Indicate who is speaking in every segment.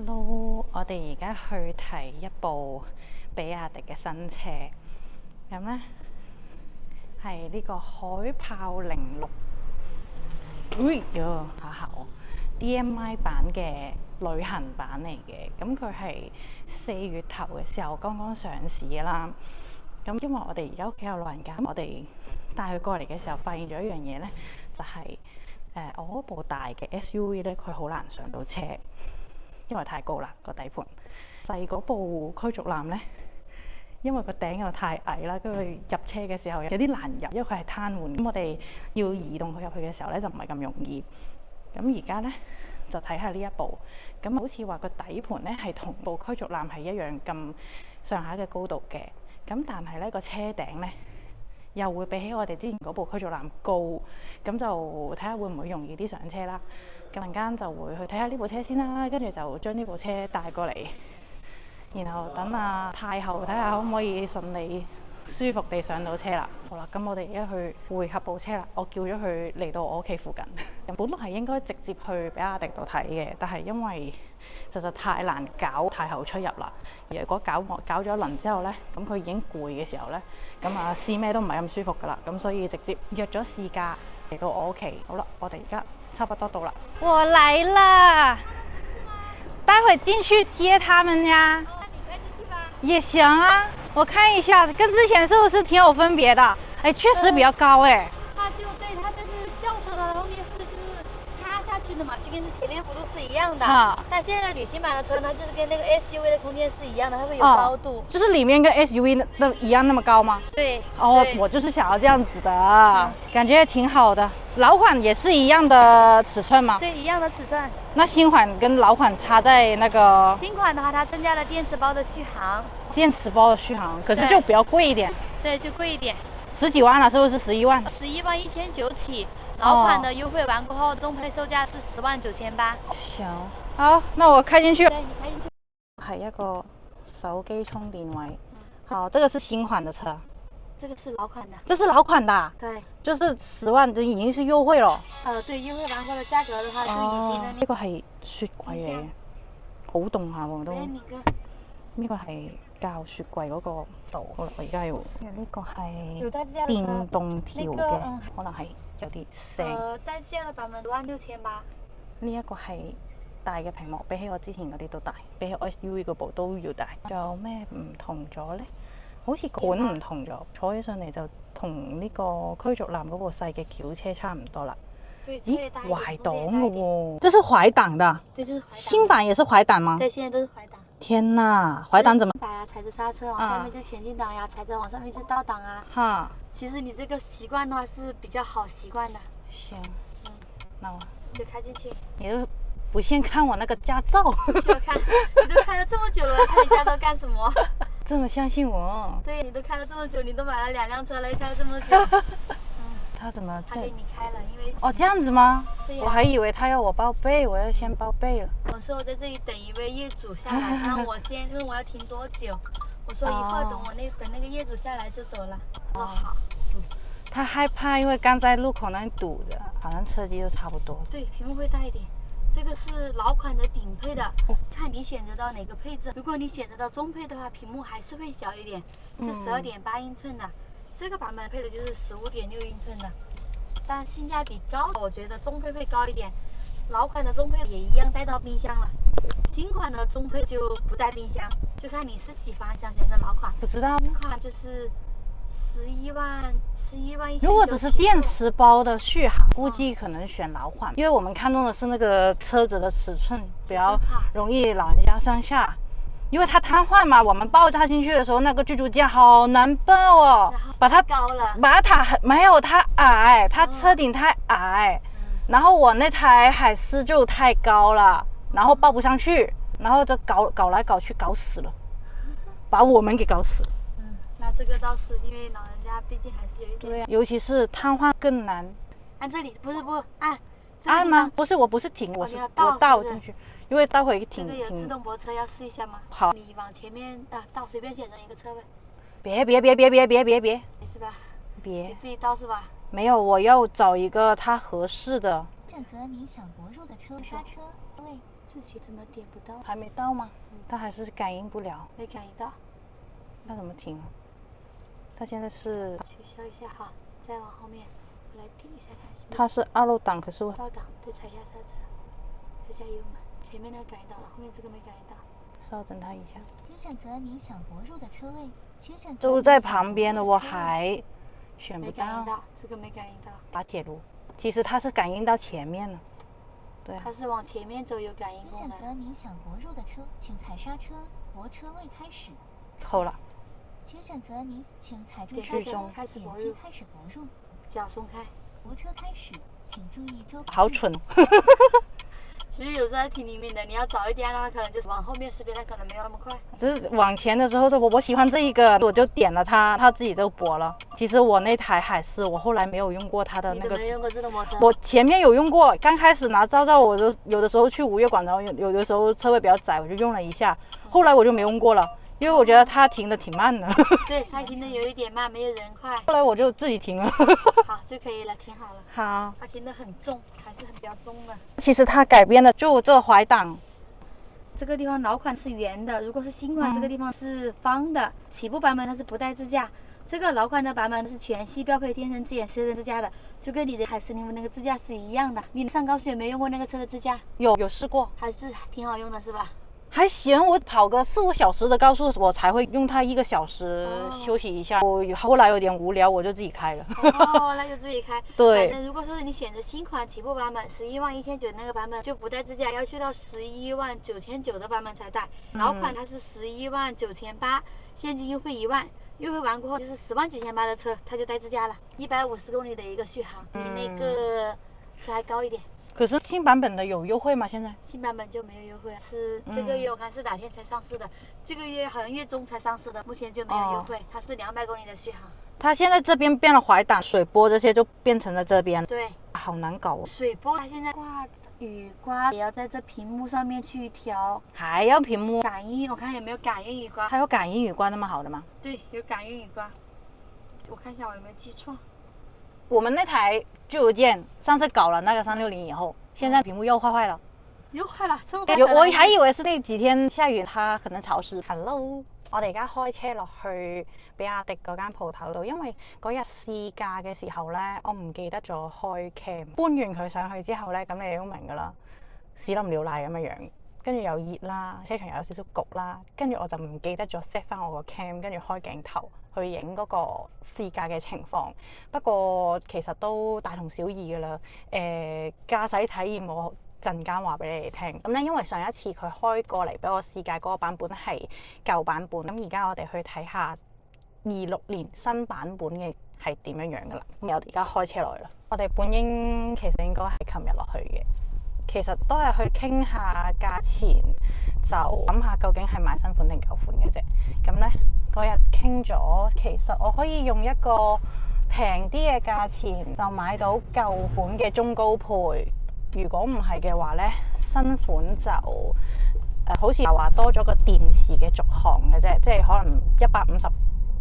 Speaker 1: Hello，我哋而家去睇一部比亞迪嘅新車，咁呢係呢個海豹06，下下我 DMI 版嘅旅行版嚟嘅，咁佢係4月頭嘅時候剛剛上市啦。咁因為我哋而家屋企有老人家，我哋帶佢過嚟嘅時候，發現咗一樣嘢呢，就係我嗰部大嘅 SUV 呢，佢好難上到車。因為太高啦個底盤，細嗰部驅逐艦呢，因為個頂又太矮啦，跟住入車嘅時候有啲難入，因為佢係癱瘓。咁我哋要移動佢入去嘅時候呢，就唔係咁容易。咁而家呢，就睇下呢一部，咁好似話個底盤呢係同部驅逐艦係一樣咁上下嘅高度嘅，咁但係呢個車頂呢，又會比起我哋之前嗰部驅逐艦高，咁就睇下會唔會容易啲上車啦。咁陣間就會去睇下呢部車先啦，跟住就將呢部車帶過嚟，然後等阿太后睇下可唔可以順利舒服地上到車啦。好啦，咁我哋而家去匯合部車啦。我叫咗佢嚟到我屋企附近。本來係應該直接去比亞迪度睇嘅，但係因為實在太難搞太后出入啦。如果搞咗一輪之後呢，咁佢已經攰嘅時候呢，咁啊試咩都唔係咁舒服噶啦。咁所以直接約咗試駕嚟到我屋企。好啦，我哋而家差不多到了，我來了，待會進去接他們呀。
Speaker 2: 那你開進去吧。
Speaker 1: 也行啊，我看一下，跟之前是不是挺有分別的？哎，確實比較高哎。
Speaker 2: 它就對，它這是轎車的後面是就是塌下去的嘛，就跟前面弧度是一樣的。但現在旅行版的車呢，就是跟那個 SUV 的空間是一樣的，它會有高度。
Speaker 1: 就是裡面跟 SUV 那一樣那麼高嗎？
Speaker 2: 對。
Speaker 1: 哦，我就是想要這樣子的，感覺挺好的。老款也是一樣的尺寸嗎？
Speaker 2: 對，一樣的尺寸。
Speaker 1: 那新款跟老款差在那個？
Speaker 2: 新款的話，它增加了電池包的續航。
Speaker 1: 電池包的續航，可是就比較貴一點。
Speaker 2: 對，就貴一點。
Speaker 1: 十幾萬了，是不是11萬
Speaker 2: ？11.190萬起。老款的優惠完過後，中配售價是10.980萬。
Speaker 1: 行，好，那我開進去。
Speaker 2: 對，你開進去。
Speaker 1: 係一個手機充電位。好，這個是新款的車。
Speaker 2: 這個是老款的。
Speaker 1: 這是老款的。
Speaker 2: 對。
Speaker 1: 就是10萬，這已經是優惠了。
Speaker 2: 對，優惠完後的價格的話，就已經
Speaker 1: 呢個係雪櫃嚟嘅，好凍下喎都。呢個係較雪櫃嗰個度。好啦，我而家要。呢個係電動調嘅，可能係有啲聲。
Speaker 2: 帶架嘅版本10.68000吧。
Speaker 1: 呢一個係大嘅屏幕，比起我之前嗰啲都大，比起 SUV 嗰部都要大。仲有咩唔同咗呢？好似款唔同咗，坐起上嚟就同呢個驅逐艦嗰部細嘅轎車差唔多啦。咦，懷檔嘅喎？這是懷檔的？
Speaker 2: 這是
Speaker 1: 新版也是懷檔嗎？
Speaker 2: 對，現在都是懷檔。
Speaker 1: 天哪，懷檔怎麼？
Speaker 2: 把呀，踩着剎車，往下面就前進檔呀，踩着往上面就倒檔啊。
Speaker 1: 哈。
Speaker 2: 其實你這個習慣的話是比較好習慣的。
Speaker 1: 行。那我
Speaker 2: 就開進去。
Speaker 1: 你都不先看我那個駕照？
Speaker 2: 需要看，你都開了這麼久了，看你駕照幹什麼？
Speaker 1: 這麼相信我？
Speaker 2: 對，你都開了這麼久，你都買了2輛車了，又開了這麼久。
Speaker 1: 他怎麼？
Speaker 2: 他給你開了，因為
Speaker 1: 哦這樣子嗎？
Speaker 2: 對呀。
Speaker 1: 我還以為他要我報備，我要先報備了。
Speaker 2: 我說我在這裡等一位業主下來，然後我先問我要停多久，我說一會兒等那個業主下來就走了。說好。
Speaker 1: 他害怕，因為剛在路口那裡堵着，好像車機都差不多。
Speaker 2: 對，屏幕會大一點。這個是老款的頂配的，看你選擇到哪個配置。如果你選擇到中配的話，屏幕還是會小一點，是12.8英寸的。這個版本配的就是15.6英寸的，但性價比高，我覺得中配會高一點。老款的中配也一樣帶到冰箱了，新款的中配就不帶冰箱，就看你是幾方想選擇老款。
Speaker 1: 不知道。
Speaker 2: 新款就是11萬11.190萬。
Speaker 1: 如果只是電池包的續航，估計可能選老款，因為我們看中的是那個車子的尺寸，比較容易老人家上下。因為它癱瘓嘛，我們抱它進去的時候，那個居住架好難抱哦。把它
Speaker 2: 高了。
Speaker 1: 把它沒有它矮，它車頂太矮，然後我那台海獅就太高了，然後抱不上去，然後就搞來搞去搞死了，把我們給搞死了。
Speaker 2: 那這個倒是因為老人家畢竟還是有一點。
Speaker 1: 對呀，尤其是癱瘓更難。
Speaker 2: 按這裡不按。
Speaker 1: 按嗎？不是，我不是停，我倒進去，因為待會停。
Speaker 2: 這個有自動泊車，要試一下嗎？
Speaker 1: 好。
Speaker 2: 你往前面倒，隨便選擇一個車位。
Speaker 1: 別。是吧？別。
Speaker 2: 你自己倒是吧？
Speaker 1: 沒有，我要找一個它合適的。
Speaker 2: 這选择您想泊入的车，刹车位，自己怎么点不到？
Speaker 1: 还没到吗？它还是感应不了。
Speaker 2: 没感应到。
Speaker 1: 那怎么停？它现在是
Speaker 2: 取消一下，好，再往后面，我来点一下看。
Speaker 1: 它是二路档，可是我
Speaker 2: 倒档，再踩下刹车，再加油门。前面那个感应到了，后面这个没感应到。
Speaker 1: 稍等它一下。
Speaker 2: 请选择您想泊入的车位，请选择。
Speaker 1: 就在旁边的，我还选不
Speaker 2: 没感应到，这个没感应到。
Speaker 1: 打铁路，其实它是感应到前面了。对。
Speaker 2: 它是往前面走有感应功能。
Speaker 3: 请选择您想泊入的车，请踩刹车，泊车位开始。
Speaker 1: 扣了。
Speaker 3: 请选择您，请踩住刹车，
Speaker 2: 开始
Speaker 3: 点击开始泊入。
Speaker 2: 脚松开。
Speaker 3: 泊车开始，请注意周边。
Speaker 1: 好蠢。
Speaker 2: 其实有时候还挺灵敏的，你要早一点，它可能就是往后面识别，它可能没有那么快。
Speaker 1: 就是往前的时候，我喜欢这一个，我就点了它，它自己就泊了。其实我那台海狮，我后来没有用过它的那个。
Speaker 2: 你没用过自动泊车？
Speaker 1: 我前面有用过，刚开始拿照照，我就有的时候去五月广场，有的时候车位比较窄，我就用了一下，后来我就没用过了。因为我觉得它停的挺慢的。
Speaker 2: 对，它停的有一点慢，没有人快。
Speaker 1: 后来我就自己停了。
Speaker 2: 好就可以了，停好了。
Speaker 1: 好。
Speaker 2: 它停的很重，还是很比较重的。
Speaker 1: 其实它改变了，就这怀档。
Speaker 2: 这个地方老款是圆的，如果是新款，这个地方是方的。起步版本它是不带支架，这个老款的版本是全系标配天神之眼私人支架的，就跟你的海狮0那个支架是一样的。你上高速有没有用过那个车的支架？
Speaker 1: 有试过，
Speaker 2: 还是挺好用的，是吧？
Speaker 1: 还行，我跑个4、5小时的高速，我才会用它1个小时休息一下。我后来有点无聊，我就自己开了。
Speaker 2: 哦，那就自己开。
Speaker 1: 对。
Speaker 2: 反正如果说你选择新款起步版本111900那个版本，就不带支架，要去到119900的版本才带。老款它是119800，现金优惠1万，优惠完过后就是109800的车，它就带支架了，150公里的一个续航，比那个车还高一点。
Speaker 1: 可是新版本的有优惠吗？现在？
Speaker 2: 新版本就没有优惠，是这个月我看是哪天才上市的，这个月好像月中才上市的，目前就没有优惠，它是200公里的续航。
Speaker 1: 它现在这边变了怀档，水波这些就变成了这边。
Speaker 2: 对。
Speaker 1: 好难搞哦。
Speaker 2: 水波它现在挂雨刮也要在这屏幕上面去调。
Speaker 1: 还要屏幕？
Speaker 2: 感应，我看有没有感应雨刮。
Speaker 1: 还有感应雨刮那么好的吗？
Speaker 2: 对，有感应雨刮。我看一下我有没有记错。
Speaker 1: 我们那台就有件，上次搞了那个360以後，現在屏幕又壞了。
Speaker 2: 又壞啦，這麼快？
Speaker 1: 我還以為是呢幾天下雨，它可能潮濕。Hello， 我哋而家開車落去比亞迪嗰間鋪頭度，因為嗰日試駕嘅時候咧，我唔記得咗開 cam， 搬完佢上去之後咧，咁你都明㗎啦，屎淋尿瀨咁嘅樣。跟住又熱啦，車場有少少焗啦，跟住我就唔記得咗 set 翻我個 cam， 跟住開鏡頭去影嗰個試駕嘅情況。不過其實都大同小異㗎啦。駕駛體驗我陣間話俾你哋聽。咁咧，因為上一次佢開過嚟俾我試駕嗰個版本係舊版本，咁而家我哋去睇下26年新版本嘅係點樣樣㗎啦。咁我哋而家開車落去啦。我哋本應其實應該係琴日落去嘅。其實都係去傾下價錢，就諗下究竟係買新款定舊款嘅啫。咁呢嗰日傾咗，其實我可以用一個平啲嘅價錢就買到舊款嘅中高配。如果唔係嘅話呢，新款就好似又話多咗個電池嘅續航嘅啫，即係可能150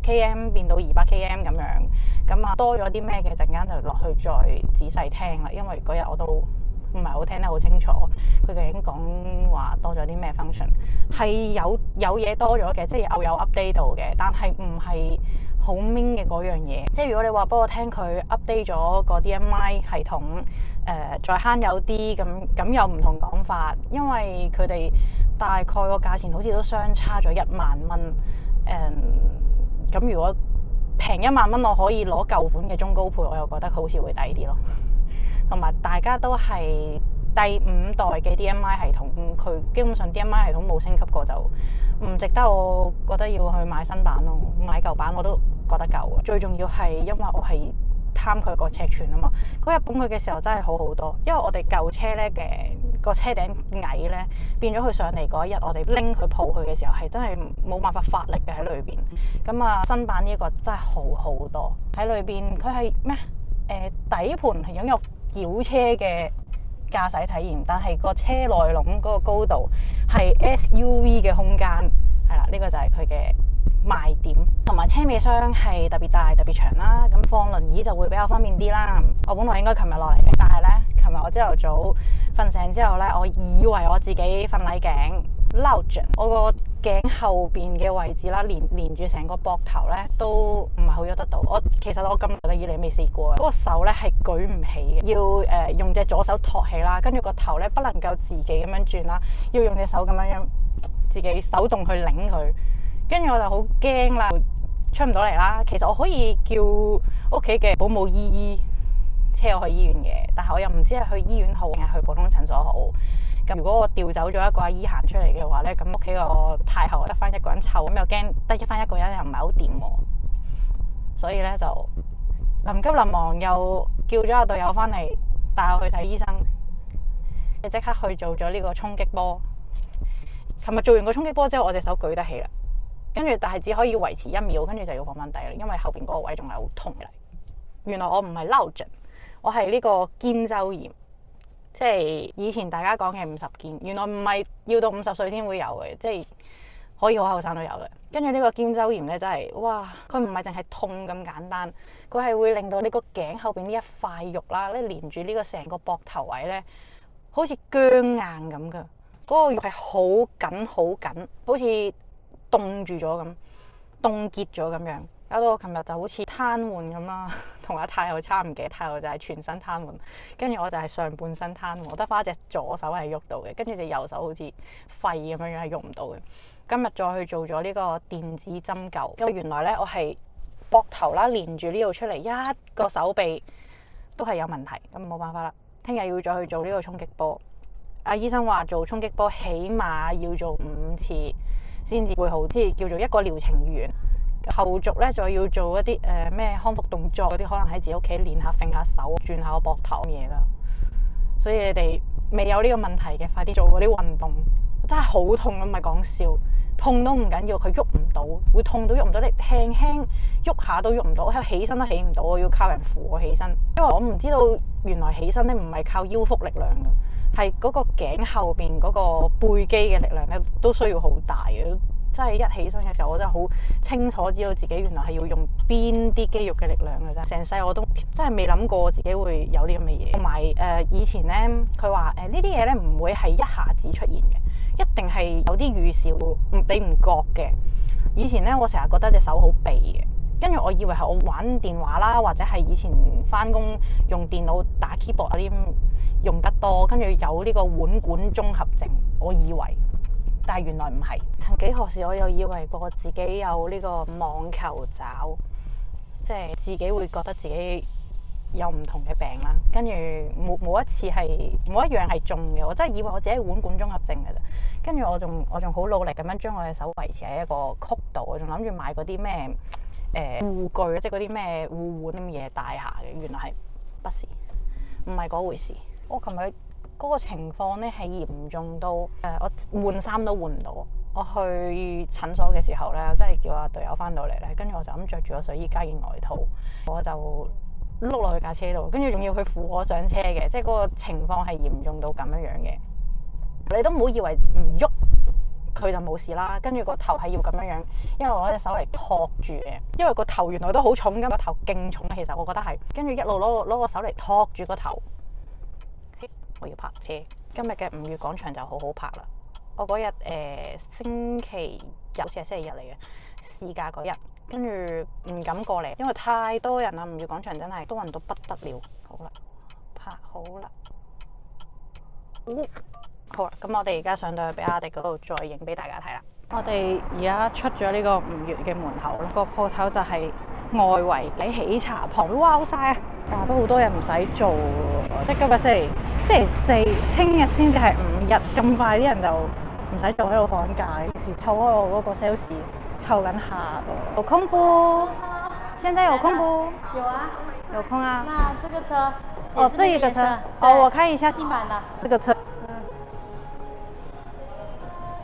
Speaker 1: km 變到200 km 咁樣。咁啊多咗啲咩嘅，陣間就落去再仔細聽啦，因為嗰日我都唔係好聽得好清楚，佢究竟講話多咗啲咩 function， 係有嘢多咗嘅，即係有 update 到嘅，但係唔係好 mean 嘅嗰樣嘢。即係如果你話幫我聽佢 update 咗個 DMI 系統，再慳有啲咁有唔同講法，因為佢哋大概個價錢好似都相差咗1萬蚊。咁如果平1萬蚊，我可以攞舊款嘅中高配，我又覺得佢好似會抵啲咯。同埋大家都係第5代嘅 DMI 系統，佢基本上 DMI 系統冇升級過，就唔值得我覺得要去買新版咯。買舊版我都覺得夠。最重要係因為我係貪佢個尺寸啊嘛。嗰日捧佢嘅時候真係好好多，因為我哋舊車咧嘅個車頂矮咧，變咗佢上嚟嗰一日，我哋拎佢抱佢嘅時候係真係冇辦法發力嘅喺裏邊。咁啊，新版呢一個真係好多喺裏邊，佢係咩？底盤係擁有轎車嘅駕駛體驗，但係個車內籠嗰個高度係 SUV 嘅空間，係啦，呢個就係佢嘅賣點。同埋車尾箱係特別大、特別長啦，咁放輪椅就會比較方便啲啦。我本來應該琴日落嚟嘅，但係咧，琴琴日我朝頭早瞓醒之後咧，我以為我自己瞓捩頸落枕，我個頸後邊嘅位置啦，連住成個膊頭咧都唔係好喐得到。其實我咁耐以嚟未試過嘅，嗰個手咧係舉唔起嘅，要用隻左手托起啦，跟住個頭咧不能夠自己咁樣轉啦，要用隻手咁樣自己手動去擰佢，跟住我就好驚啦，出唔到嚟啦。其實我可以叫屋企嘅保姆姨姨車我去醫院嘅，但係我又唔知係去醫院好定係去普通診所好。咁如果我調走咗一個阿姨行出嚟嘅話咧，咁屋企個太后得翻一個人湊，咁又驚得翻一個人又唔係好掂喎，所以咧就臨急臨忙又叫咗阿隊友翻嚟帶我去睇醫生，即刻去做咗呢個衝擊波。琴日做完個衝擊波之後，我隻手舉得起啦，跟住但係只可以維持1秒，跟住就要放翻低啦，因為後邊嗰個位仲係好痛嘅。原來我唔係落枕，我係呢個肩周炎。即係以前大家講嘅50肩，原來唔係要到50歲先會有嘅，即係可以好後生都有嘅。跟住呢個肩周炎咧，真係哇！佢唔係淨係痛咁簡單，佢係會令到你個頸後邊呢一塊肉啦，咧連住呢個成個膊頭位咧，好似僵硬咁噶。嗰個肉係好緊好緊，好似凍住咗咁，凍結咗咁樣。搞到我琴日就好似癱瘓咁啦，同阿太后差唔幾，太后就係全身癱瘓，跟住我就係上半身癱瘓，我得翻一隻左手係喐到嘅，跟住隻右手好似廢咁樣係喐唔到嘅。今日再去做咗呢個電子針灸，因為原來咧我係膊頭啦連住呢度出嚟，一個手臂都係有問題，咁冇辦法啦。聽日要再去做呢個衝擊波，阿醫生話做衝擊波起碼要做5次先至會好，即係叫做一個療程完。後續咧就要做一啲咩康復動作嗰啲，可能喺自己屋企練下揈下手，轉下個膊頭嘢啦。所以你哋未有呢個問題嘅，快啲做嗰啲運動。真係好痛啊，唔係講笑，痛都唔緊要，佢喐唔到，會痛到喐唔到，你輕輕喐下都喐唔到，我起身都起唔到，我要靠人扶我起身。因為我唔知道原來起身咧唔係靠腰腹力量嘅，係嗰個頸後邊嗰個背肌嘅力量咧都需要好大嘅。真係一起身嘅時候，我真係好清楚知道自己原來係要用邊啲肌肉嘅力量嘅啫。成世我都真係未諗過自己會有啲咁嘅嘢。同埋以前咧，佢話呢啲嘢咧唔會係一下子出現嘅，一定係有啲預兆，你唔覺嘅。以前咧，我成日覺得隻手好痹嘅，跟住我以為係我玩電話啦，或者係以前翻工用電腦打 keyboard 嗰啲用得多，跟住有呢個腕管綜合症，我以為。但係原來唔係。曾幾何時我有以為過自己有呢個網球爪，即係自己會覺得自己有唔同嘅病啦。跟住冇一樣係中嘅，我真係以為我自己係腕管綜合症嘅啫。跟住我仲好努力咁樣將我嘅手維持喺一個曲度，我仲諗住買嗰啲咩護具，即係嗰啲咩護腕咁嘢戴下嘅。原來係不是，唔係嗰回事。我琴日嗰個情況咧係嚴重到我換衫都換唔到。我去診所嘅時候咧，真係叫阿隊友翻到嚟咧，跟住我就咁着住個睡衣加件外套，我就碌落去架車度，跟住仲要佢扶我上車嘅，即係嗰個情況係嚴重到咁樣樣嘅。你都唔好以為唔喐佢就冇事啦，跟住個頭係要咁樣樣，因為我攞隻手嚟托住嘅，因為個頭原來都好重㗎，個頭勁重，其實我覺得係，跟住一路攞個手嚟托住個頭。我要泊車，今日嘅5月廣場就好好泊啦。我嗰日星期日，好似係星期日嚟嘅試駕嗰日，跟住唔敢過嚟，因為太多人啦。5月廣場真係多人到不得了。好啦，泊好啦。好啦，咁我哋而家上到去比亞迪嗰度再影俾大家睇啦。我哋而家出咗呢個5月嘅門口啦，個鋪頭就係外圍喺喜茶旁，哇好晒啊！哇，都好多人唔使做，即係今日星期4，聽日先至係5日，咁快啲人就唔使做喺度放假。有時湊開我嗰個 sales 湊緊客，有空不？現在有空不？
Speaker 2: 有啊，
Speaker 1: 有空啊。
Speaker 2: 那這個車？
Speaker 1: 哦，這一個車。哦，我看一下。
Speaker 2: 新版的。
Speaker 1: 這個車。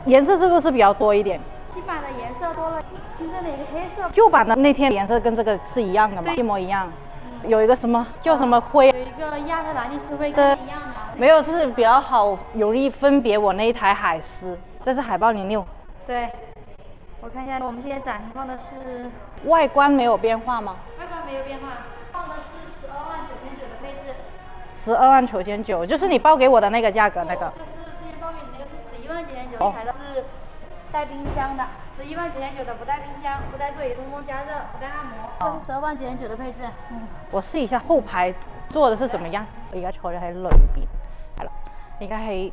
Speaker 1: 顏色是不是比較多一點？
Speaker 2: 新版的顏色多了，新增了一個黑色。
Speaker 1: 舊版的那天顏色跟這個是一樣的嗎？一模一樣。有一個什麼叫什麼灰？
Speaker 2: 有一個亞特蘭蒂斯灰跟一樣的。
Speaker 1: 沒有，是比較好，容易分別我那一台海獅。這是海豹06。
Speaker 2: 對，我看一下，我們現在展放的是。
Speaker 1: 外觀沒有變化嗎？
Speaker 2: 外觀沒有變化，放的是12.999,000的配置。
Speaker 1: 12.999万，就是你报给我的那个价格那个。
Speaker 2: 这是之前报给你那个是11.9万，这台的是带冰箱的，11.9万的不带冰箱，不带座椅通风加热，不带按摩，这是12.9万的配置。
Speaker 1: 我試一下後排坐的是怎麼樣。我而家坐咗喺裏邊，係啦，而家喺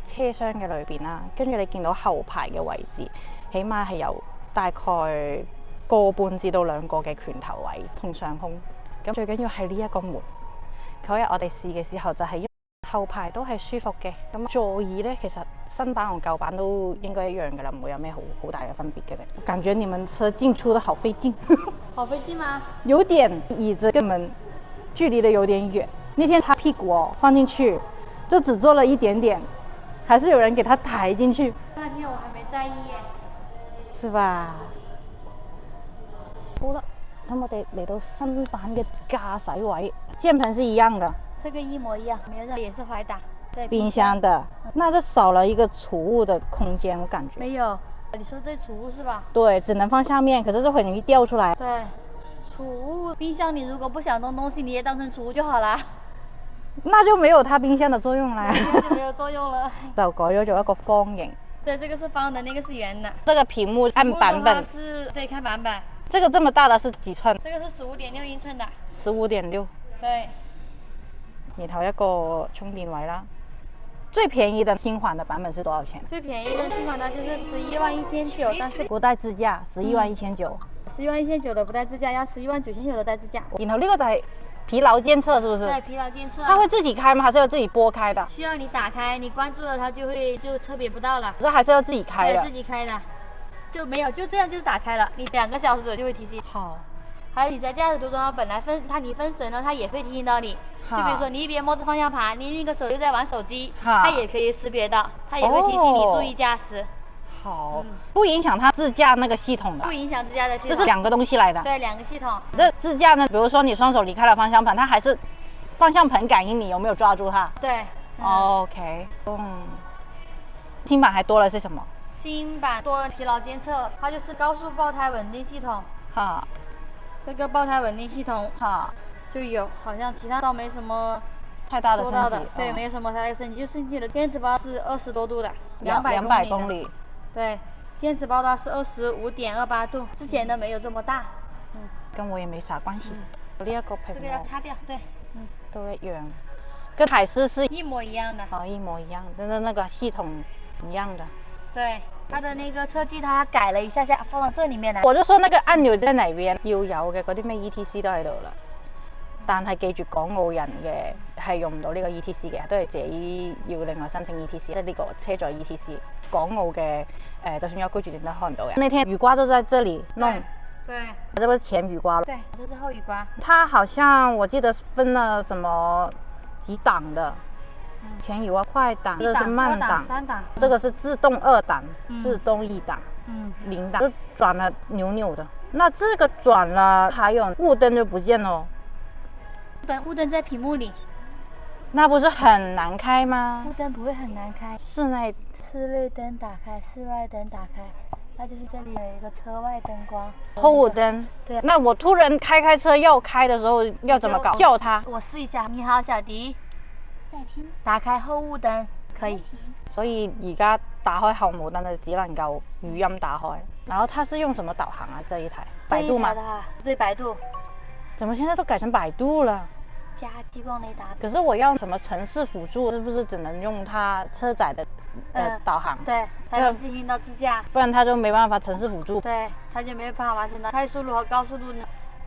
Speaker 1: 車廂嘅裏邊啦，跟住你見到後排嘅位置，起碼係有大概個半至到2個嘅拳頭位同上空。咁最緊要係呢一個門。嗰日我哋試嘅時候就係因為後排都係舒服嘅，咁座椅呢，其實新版同舊版都應該一樣㗎啦，唔會有咩好大嘅分別嘅啫。感覺你們車進出得好費勁。
Speaker 2: 好費勁嗎？
Speaker 1: 有點，椅子跟我們距離的有點遠。那天他屁股放進去，就只坐了一點點，還是有人給他抬進去。
Speaker 2: 那天我還沒在意耶。
Speaker 1: 是吧？好啦，咁我哋嚟到新版嘅駕駛位，鍵盤是一樣的。
Speaker 2: 這個一模一樣，沒有任何也是懷打。對，
Speaker 1: 冰箱的，那就少了一個儲物的空間，我感覺。
Speaker 2: 沒有，你說這儲物是吧？
Speaker 1: 對，只能放下面，可是就很容易掉出來。
Speaker 2: 對，儲物冰箱你如果不想動東西，你也當成儲物就好了。
Speaker 1: 那就沒有它冰箱的作用啦。
Speaker 2: 就沒有作用了。
Speaker 1: 就改咗做一個方形。
Speaker 2: 對，這個是方的，那個是圓的。
Speaker 1: 這個屏幕按版本。
Speaker 2: 是，對，看版本。
Speaker 1: 這個這麼大的是幾寸？
Speaker 2: 這個是15.6英寸的。
Speaker 1: 15.6。
Speaker 2: 對。
Speaker 1: 然後一個充電位啦。最便宜的新款的版本是多少錢？
Speaker 2: 最便宜的新款呢，就是11.19000，但是
Speaker 1: 不帶支架，11.19000。
Speaker 2: 11.19000的不帶支架，要11.99000的帶支架。
Speaker 1: 然後呢個就係疲勞監測，是不是？
Speaker 2: 對，疲勞監測。
Speaker 1: 它會自己開嗎？還是要自己撥開的？
Speaker 2: 需要你打開，你關注了它就測別不到了。
Speaker 1: 這還是要自己開的？
Speaker 2: 對，自己開的，就沒有，就這樣就是打開了，你2個小時左右就會提醒。
Speaker 1: 好。
Speaker 2: 還有你在駕駛途中，本來你分神了，它也會提醒到你。就比如說你一邊摸着方向盤，你另一個手又在玩手機，它也可以識別到，它也會提醒你注意駕駛。
Speaker 1: 好，不影響它自駕那個系統的。
Speaker 2: 不影響自駕的系統。
Speaker 1: 這是兩個東西來的。
Speaker 2: 對，兩個系統。
Speaker 1: 這自駕呢，比如說你雙手離開了方向盤，它還是方向盤感應你有沒有抓住它。
Speaker 2: 對。
Speaker 1: OK。新版還多了是什麼？
Speaker 2: 新版多了疲勞監測，它就是高速爆胎穩定系統。
Speaker 1: 哈。
Speaker 2: 這個爆胎穩定系統，
Speaker 1: 哈，
Speaker 2: 就有，好像其他倒沒什麼
Speaker 1: 太大的升級。
Speaker 2: 對，沒有什麼太大的升級，就升級了電池包是20多度的
Speaker 1: ，200公里。
Speaker 2: 對，電池包它是25.28度，之前的沒有這麼大。
Speaker 1: 跟我也沒啥關係。呢一個屏幕。
Speaker 2: 這個要擦掉，對。
Speaker 1: 都一樣，跟海獅是
Speaker 2: 一模一樣的。
Speaker 1: 哦，一模一樣，跟那個系統一樣的。
Speaker 2: 對，它的那個車機它改了一下下，放到這裡面來。
Speaker 1: 我就說那個按鈕在哪邊，要有嘅嗰啲咩 ETC 都喺度啦。但係記住港澳人嘅係用唔到呢個 ETC 嘅，都係自己要另外申請 ETC，即係呢個車載 ETC。港澳嘅就算有居住證都開唔到嘅。那天雨刮就在這裡弄。
Speaker 2: 對。
Speaker 1: 這不是前雨刮了？
Speaker 2: 對，這是後雨刮。
Speaker 1: 它好像我記得分了什麼幾檔的。前雨刮快檔，這是慢檔
Speaker 2: ，3檔，
Speaker 1: 這個是自動2檔，自動1檔，0檔，就轉了扭扭的。那這個轉了，還有霧燈就不見了。
Speaker 2: 霧燈在屏幕裡。
Speaker 1: 那不是很難開嗎？
Speaker 2: 霧燈不會很難開。室內燈打開，室外燈打開，那就是這裡有一個車外燈光。
Speaker 1: 後霧燈。對。那我突然開車要開的時候要怎麼搞？叫他。
Speaker 2: 我試一下。你好，小迪。在聽。打開後霧燈，可以。
Speaker 1: 所以而家打開後霧燈就只能夠語音打開。然後它是用什麼導航啊？這一台？百度嗎？
Speaker 2: 對，百度。
Speaker 1: 怎麼現在都改成百度了？
Speaker 2: 加激光雷達。
Speaker 1: 可是我要什麼城市輔助，是不是只能用它車載的導航？
Speaker 2: 對，才能進行到自駕。
Speaker 1: 不然它就沒辦法城市輔助。
Speaker 2: 對，它就沒有辦法完成到快速路和高速路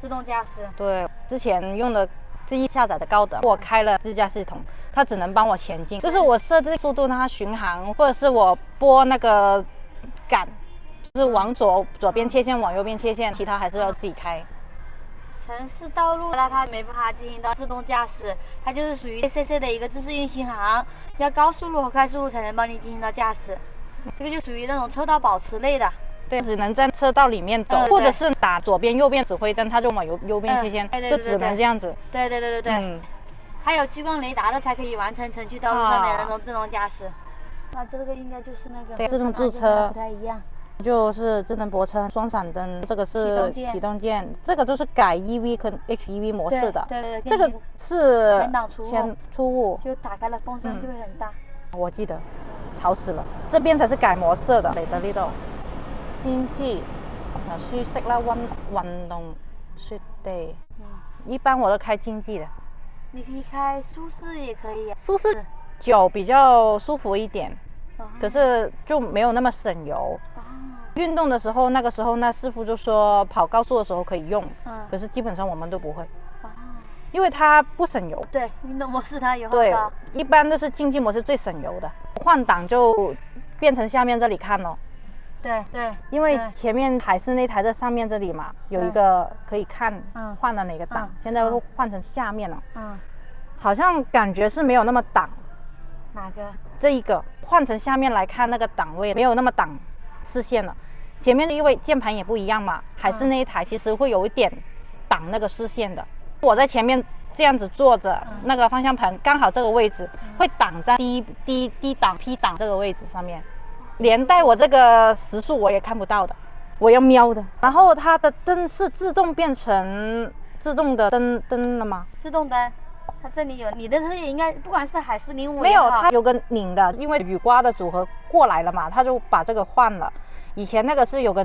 Speaker 2: 自動駕駛。
Speaker 1: 對，之前用的自己下載的高德，我開了自駕系統，它只能幫我前進，就是我設置速度讓它巡航，或者是我撥那個桿，就是往左邊切線，往右邊切線，其他還是要自己開。
Speaker 2: 城市道路那它沒辦法進行到自動駕駛，它就是屬於 ACC 的一個自適運行航，要高速路和快速路才能幫你進行到駕駛。這個就屬於那種車道保持類的。
Speaker 1: 對，只能在車道裡面走，或者是打左邊右邊指揮燈，它就往右邊切線，就只能這樣子。
Speaker 2: 對。還有激光雷達的才可以完成城區道路上面的那種自動駕駛。那這個應該就是那個。
Speaker 1: 對，自動駐車。
Speaker 2: 不太一樣。
Speaker 1: 就是智能泊车、双闪灯，这个是启动键，这个就是改 EV 跟 HEV 模式的。
Speaker 2: 对，
Speaker 1: 这个是
Speaker 2: 前
Speaker 1: 出雾，
Speaker 2: 就打开了风声就会很大。
Speaker 1: 我记得，吵死了。这边才是改模式的，嚟到呢度。經濟，舒適啦，運動雪地。一般我都開經濟的。
Speaker 2: 你可以開舒適也可以。
Speaker 1: 舒適酒比較舒服一點，可是就沒有那麼省油。運動的時候，那個時候那師傅就說跑高速的時候可以用，可是基本上我們都不會，因為它不省油。
Speaker 2: 對，運動模式它油耗高。
Speaker 1: 對，一般都是經濟模式最省油的。換擋就變成下面這裡看咯。
Speaker 2: 對，
Speaker 1: 因為前面海獅那台在上面這裡嘛，有一個可以看換了哪個檔，現在會換成下面了。好像感覺是沒有那麼擋。
Speaker 2: 哪個？
Speaker 1: 這一個換成下面來看那個檔位沒有那麼擋視線了。前面因為鍵盤也不一樣嘛，海獅那一台其實會有一點擋那個視線的。我在前面這樣子坐着，那個方向盤剛好這個位置會擋在D檔 P 檔這個位置上面，連帶我這個時速我也看不到的，我要瞄的。然後它的燈是自動變成自動的燈了嗎？
Speaker 2: 自動燈。它這裡有，你的車也應該，不管是海獅05
Speaker 1: 沒有，它有個擰的，因為雨刮的組合過來了嘛，它就把這個換了。以前那個是有個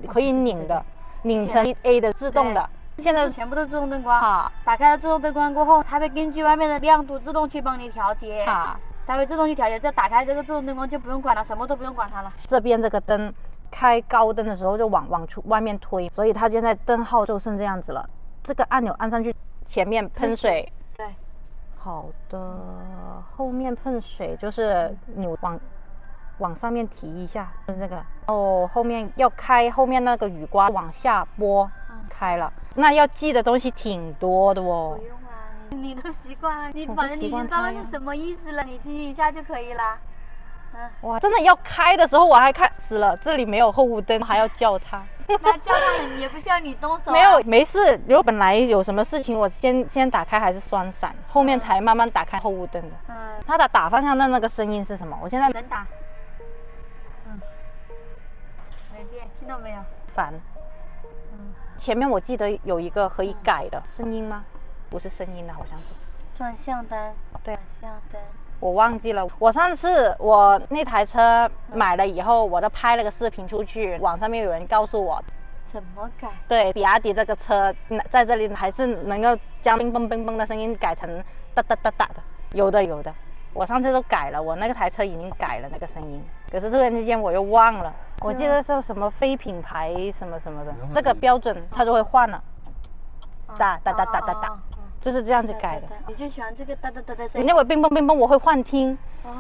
Speaker 1: 可以擰的，擰成 A 的自動的，現在
Speaker 2: 全部都自動燈光。打開了自動燈光過後，它會根據外面的亮度自動去幫你調節。它會自動去調節，再打開這個自動燈光就不用管了，什麼都不用管它了。
Speaker 1: 這邊這個燈開高燈的時候就往出外面推，所以它現在燈號就剩這樣子了。這個按鈕按上去，前面噴水。
Speaker 2: 對。
Speaker 1: 好的，後面噴水就是扭往上面提一下，這個。哦，後面要開，後面那個雨刮往下撥，開了。那要記的東西挺多的哦。
Speaker 2: 不用啊，你都習慣了，你反正你已經知道那是什麼意思了，你記一下就可以了。
Speaker 1: 哇，真的要開的時候我還看死了，這裡沒有後霧燈，還要叫他。
Speaker 2: 那叫他也不需要你動手。
Speaker 1: 沒有，沒事。如果本來有什麼事情，我先打開還是雙閃，後面才慢慢打開後霧燈的。它的打方向的那個聲音是什麼？我現在
Speaker 2: 能打。沒變，聽到沒有？
Speaker 1: 煩。前面我記得有一個可以改的聲音嗎？不是聲音的，好像是。
Speaker 2: 轉向燈。
Speaker 1: 對。
Speaker 2: 轉向燈。
Speaker 1: 我忘記了。我上次我那台車買了以後，我都拍了個視頻出去，網上面有人告訴我
Speaker 2: 怎麼改。
Speaker 1: 對，比亞迪這個車在這裡還是能夠將乒乓乒乓的聲音改成噠噠噠噠的。有的，我上次都改了，我那個台車已經改了那個聲音，可是突然之間我又忘了。我記得是什麼非品牌什麼什麼的，這個標準它就會換了，噠噠噠噠噠噠。就是這樣子改的。
Speaker 2: 你就喜歡這個噠噠噠的聲音。
Speaker 1: 人家我乒乓乒乓我會換聽，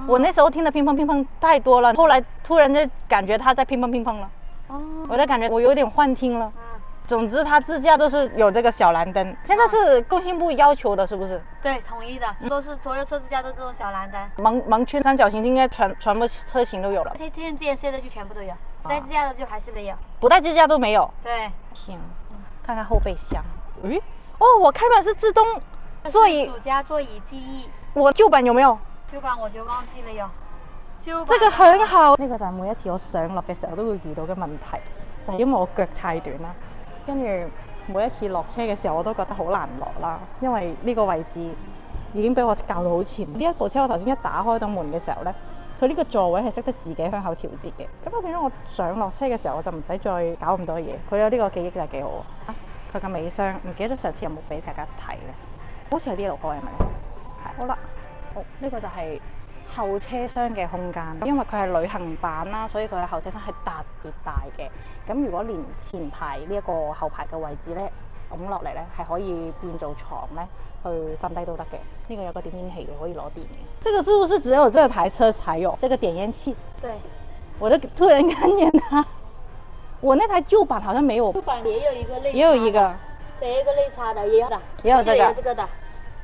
Speaker 1: 我那時候聽的乒乓乒乓太多了，後來突然就感覺他在乒乓乒乓了，我就感覺我有點幻聽了。總之它自駕都是有這個小藍燈，現在是工信部要求的，是不是？
Speaker 2: 對，統一的，都是所有車自駕都這種小藍燈。
Speaker 1: 盲區、三角形應該全部車型都有了。
Speaker 2: TNGA的就全部都有，帶自駕的就還是沒有。
Speaker 1: 不帶自駕都沒有。
Speaker 2: 對。
Speaker 1: 行，看看後備箱。咦？哦，我開門是自動座椅，
Speaker 2: 主駕座椅記憶。
Speaker 1: 我舊版有沒有？
Speaker 2: 舊版我就忘記了有。
Speaker 1: 這個很好。呢個就係每一次我上落嘅時候都會遇到嘅問題，就係因為我腳太短啦，跟住每一次落車嘅時候我都覺得好難落啦，因為呢個位置已經俾我校到好前。呢一部車我頭先一打開到門嘅時候呢，佢呢個座位係識得自己向後調節嘅，咁變咗我上落車嘅時候我就唔使再搞咁多嘢。佢有呢個記憶就係幾好啊！佢嘅尾箱唔記得上次有冇俾大家睇咧，好似係呢度開係咪？係。好啦，好，呢個就係後車廂嘅空間，因為佢係旅行版啦，所以佢嘅後車廂係特別大嘅。咁如果連前排呢一個後排嘅位置咧拱落嚟咧，係可以變做床咧去瞓低都得嘅。呢個有個點煙器嘅，可以攞電嘅。這個是不是只有這台車才有這個點煙器？
Speaker 2: 對。
Speaker 1: 我就突然看見它。我那台舊版好像沒有。
Speaker 2: 舊版也有一個內插的。
Speaker 1: 也有一個。
Speaker 2: 對，也有一個內插的，也有的。
Speaker 1: 也有這個。
Speaker 2: 也有這個的。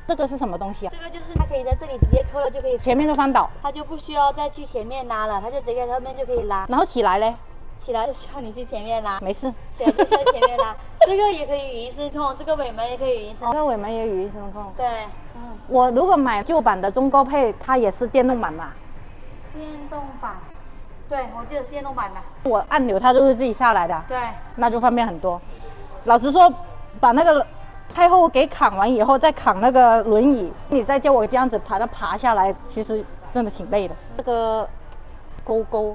Speaker 1: 這個是什麼東西啊？
Speaker 2: 這個就是它可以在這裡直接扣了就可以。
Speaker 1: 前面就翻倒。它
Speaker 2: 就不需要再去前面拉了，它就直接在後面就可以拉。
Speaker 1: 然後起來嘞？
Speaker 2: 起來就需要你去前面拉。
Speaker 1: 沒事。
Speaker 2: 起來就需要前面拉。這個也可以語音聲控，這個尾門也可以語音聲控。
Speaker 1: 這個尾門也語音聲控。
Speaker 2: 對。
Speaker 1: 我如果買舊版的中高配，它也是電動版嘛？
Speaker 2: 電動版。对，我记得是电动版的。
Speaker 1: 我按钮它就会自己下来的。
Speaker 2: 对。
Speaker 1: 那就方便很多。老实说，把那个太后给扛完以后，再扛那个轮椅，你再叫我这样子把它爬下来，其实真的挺累的。这个勾勾。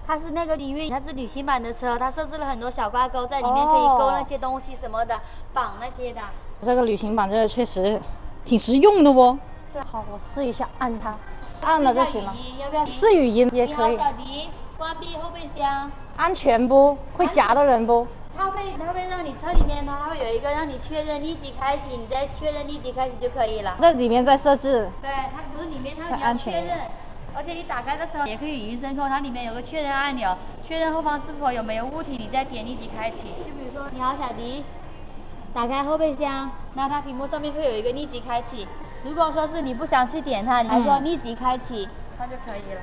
Speaker 2: 它是那个因为它是旅行版的车，它设置了很多小挂钩，在里面可以勾那些东西什么的，绑那些的。
Speaker 1: 这个旅行版这个确实挺实用的哦。是。好，我试一下按它，按了就行了。
Speaker 2: 要不要
Speaker 1: 试语音也可以。
Speaker 2: 你好，小迪，关闭后备箱。
Speaker 1: 安全不？会夹的人不？
Speaker 2: 它会让你车里面呢，它会有一个让你确认立即开启，你再确认立即开启就可以了。
Speaker 1: 这里面再设置。
Speaker 2: 对，它不是里面它要确认。而且你打开的时候也可以语音声控，它里面有个确认按钮，确认后方是否有没有物体，你再点立即开启。就比如说，你好小迪，打开后备箱，那它屏幕上面会有一个立即开启。如果说是你不想去点它，你还说立即开启，它就可以了。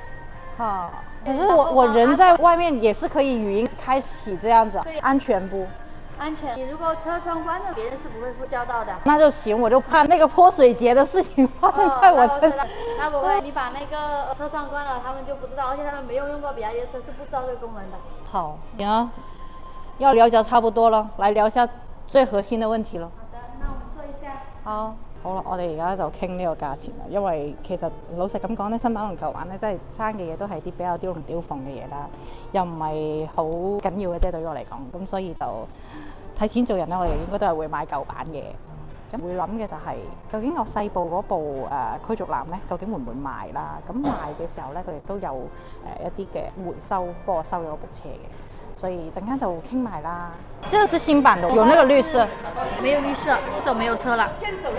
Speaker 1: 好，可是我人在外面也是可以语音开启这样子，安全不？
Speaker 2: 安全，你如果车窗关了，别人是不会呼叫到的。
Speaker 1: 那就行，我就怕那个泼水节的事情发生在我身上。
Speaker 2: 那不会，你把那个车窗关了，他们就不知道，而且他们没有用过比亚迪的车，是不知道这个功能的。
Speaker 1: 好，行啊，要聊就差不多了，來聊下最核心的問題咯。
Speaker 2: 好的，那我們做一下。
Speaker 1: 好啦，我哋而家就傾呢個價錢啦，因為其實老實咁講咧，新版同舊版咧，真係爭嘅嘢都係啲比較雕龍雕鳳嘅嘢啦，又唔係好緊要嘅啫，對於我嚟講，咁所以就睇錢做人咧，我哋應該都係會買舊版嘅。咁會諗嘅就係、究竟我細部嗰部驅逐艦咧，究竟會唔會賣啦？咁賣嘅時候咧，佢亦都有一啲嘅回收，幫我收咗部車嘅。所以陣間就傾埋啦。這個是新版的，有那個綠色。
Speaker 2: 沒有綠色，手沒有車了。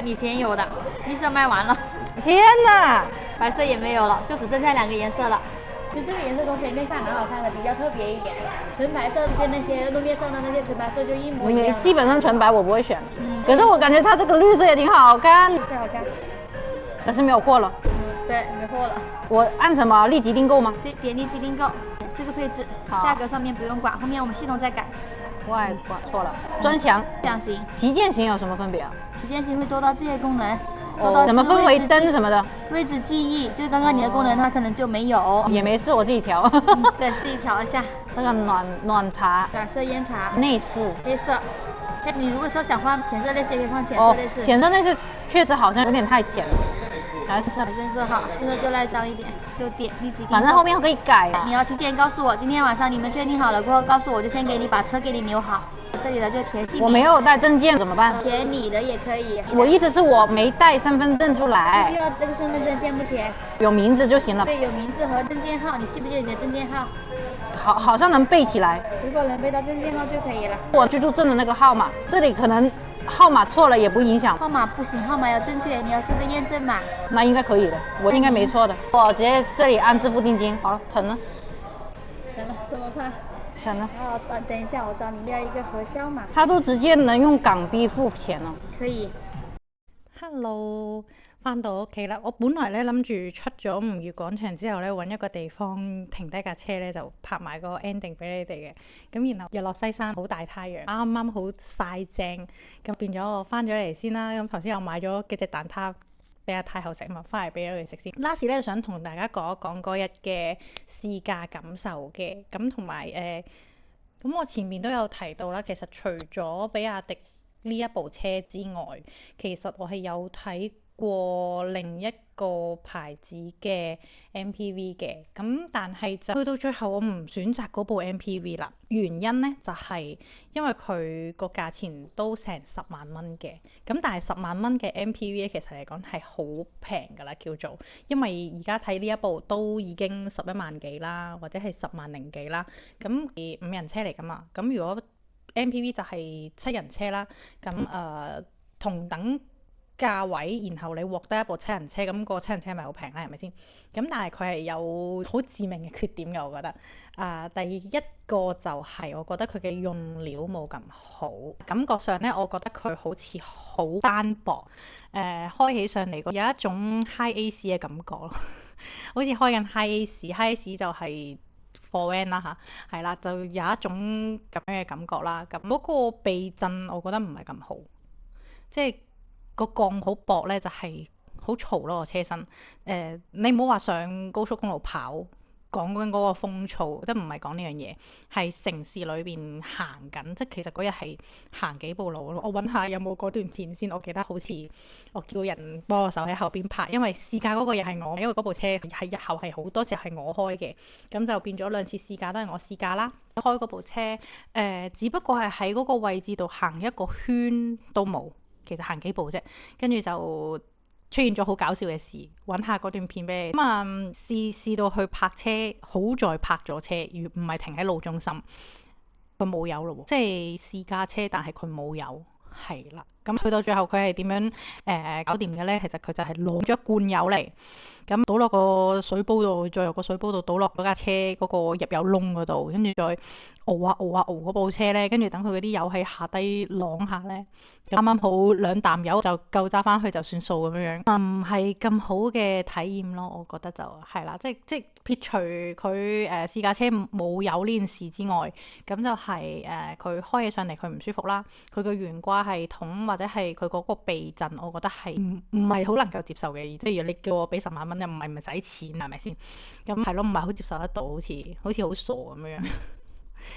Speaker 2: 以前有的，綠色賣完了。
Speaker 1: 天哪！
Speaker 2: 白色也沒有了，就只剩下2個顏色了。其實這個顏色從前面看蠻好看的，比較特別一點。純白色跟那些路面上的那些純白色就一模一樣。
Speaker 1: 基本上純白我不會選，可是我感覺它這個綠色也挺好看。
Speaker 2: 綠色好看。
Speaker 1: 可是沒有貨了。
Speaker 2: 對，沒貨了。
Speaker 1: 我按什麼立即訂購嗎？
Speaker 2: 對，點立即訂購。這個配置，價格上面不用管，後面我們系統再改。
Speaker 1: 外管錯了，專享。
Speaker 2: 專享型。
Speaker 1: 旗艦型有什麼分別啊？
Speaker 2: 旗艦型會多到這些功能。
Speaker 1: 怎麼分為燈什麼的？
Speaker 2: 位置記憶，就剛剛你的功能它可能就沒有。
Speaker 1: 也沒事，我自己調。
Speaker 2: 對，自己調一下。
Speaker 1: 這個暖茶。
Speaker 2: 暖色煙茶。
Speaker 1: 內飾。
Speaker 2: 黑色。你如果說想換淺色內飾，也可以換淺色內飾。
Speaker 1: 淺色內飾確實好像有點太淺了。還是
Speaker 2: 深色好，深色就賴髒一點，就點立即訂購。
Speaker 1: 反正後面可以改。
Speaker 2: 你要提前告訴我，今天晚上你們確定好了過後告訴我，就先給你把車給你留好。這裡的就填姓名。
Speaker 1: 我沒有帶證件怎麼辦？
Speaker 2: 填你的也可以。
Speaker 1: 我意思是我沒帶身份證出來。
Speaker 2: 不需要這個身份證件不填。
Speaker 1: 有名字就行了。
Speaker 2: 對，有名字和證件號，你記不記得你的證件號？
Speaker 1: 好像能背起來。
Speaker 2: 如果能背到證件號就可以了。
Speaker 1: 我居住證的那個號碼，這裡可能號碼錯了也不影響。
Speaker 2: 號碼不行，號碼要正確，你要設個驗證碼。
Speaker 1: 那應該可以的，我應該沒錯的。我直接這裡按支付定金，好了，成了。
Speaker 2: 成了，這麼快？
Speaker 1: 成了。
Speaker 2: 等一下，我找你要一個核銷碼。
Speaker 1: 他都直接能用港幣付錢了。
Speaker 2: 可以。
Speaker 1: Hello，翻到屋企啦。我本來咧諗住出咗吳越廣場之後咧，揾一個地方停低架車咧，就拍埋個 ending 俾你哋嘅。咁然後日落西山，好大太陽，啱啱好曬正，咁變咗我翻咗嚟先啦。咁頭先我買咗幾隻蛋撻俾阿太后食嘛，翻嚟俾咗佢食先。last 咧想同大家講一講嗰日嘅試駕感受嘅，咁同埋咁我前面都有提到啦，其實除咗比亞迪呢一部車之外，其實我係有睇過另一個牌子嘅 MPV 嘅，咁但係就去到最後我唔選擇嗰部 MPV 啦。原因呢就係因為佢個價錢都成10萬蚊嘅，咁但係10萬蚊嘅 MPV 咧其實嚟講係好平㗎啦，叫做，因為而家睇呢一部都已經11萬幾啦，或者係10萬零幾啦，咁係5人車嚟㗎嘛，咁如果MPV 就係7人車啦，咁同等價位，然後你獲得一部7人車，咁個7人車咪好平啦，係咪先？咁但係佢係有好致命嘅缺點嘅，我覺得。第一個就係我覺得佢嘅用料冇咁好，感覺上咧，我覺得佢好似好單薄，開起上嚟有一種 High AC 嘅感覺咯，好似開緊 High AC，High AC 就係4 van 啦嚇，係啦，就有一種咁樣嘅感覺啦。咁嗰個避震我覺得唔係咁好，即係個鋼好薄咧，就係好嘈咯個車身。你唔好話上高速公路跑，講緊嗰個風噪，即係唔係講呢樣嘢，係城市裏邊行緊，即係其實嗰日係行幾步路咯。我揾下有冇嗰段片先，我記得好似我叫人幫我手喺後邊拍，因為試駕嗰個又係我，因為嗰部車係日後係好多時係我開嘅，咁就變咗兩次試駕都係我試駕啦。開嗰部車只不過係喺嗰個位置度行一個圈都冇，其實行幾步啫，跟住就出現咗好搞笑嘅事，揾下嗰段片俾你。咁試到去泊車，好在泊咗車，如唔係停喺路中心，佢冇油咯喎，即係試駕車，但係佢冇油，係啦。咁去到最後佢係點樣搞掂嘅呢？其實佢就係攞咗一罐油嚟，咁倒落個水煲度，再由個水煲度倒落嗰架車嗰個入油窿嗰度，跟住再熬啊熬啊熬嗰部車呢，跟住等佢嗰啲油喺下低啷下呢，啱啱好2啖油就夠揸翻去就算數咁樣樣，唔係咁好嘅體驗咯，我覺得就係啦，即撇除佢試駕車冇油呢件事之外，咁就係佢開起上嚟佢唔舒服啦，佢個懸掛系統或者係佢嗰個避震，我覺得係唔係好能夠接受嘅，即係如果你叫我俾10萬蚊，又唔係唔使錢係咪先？咁係咯，唔係好接受得到，好似好傻咁樣。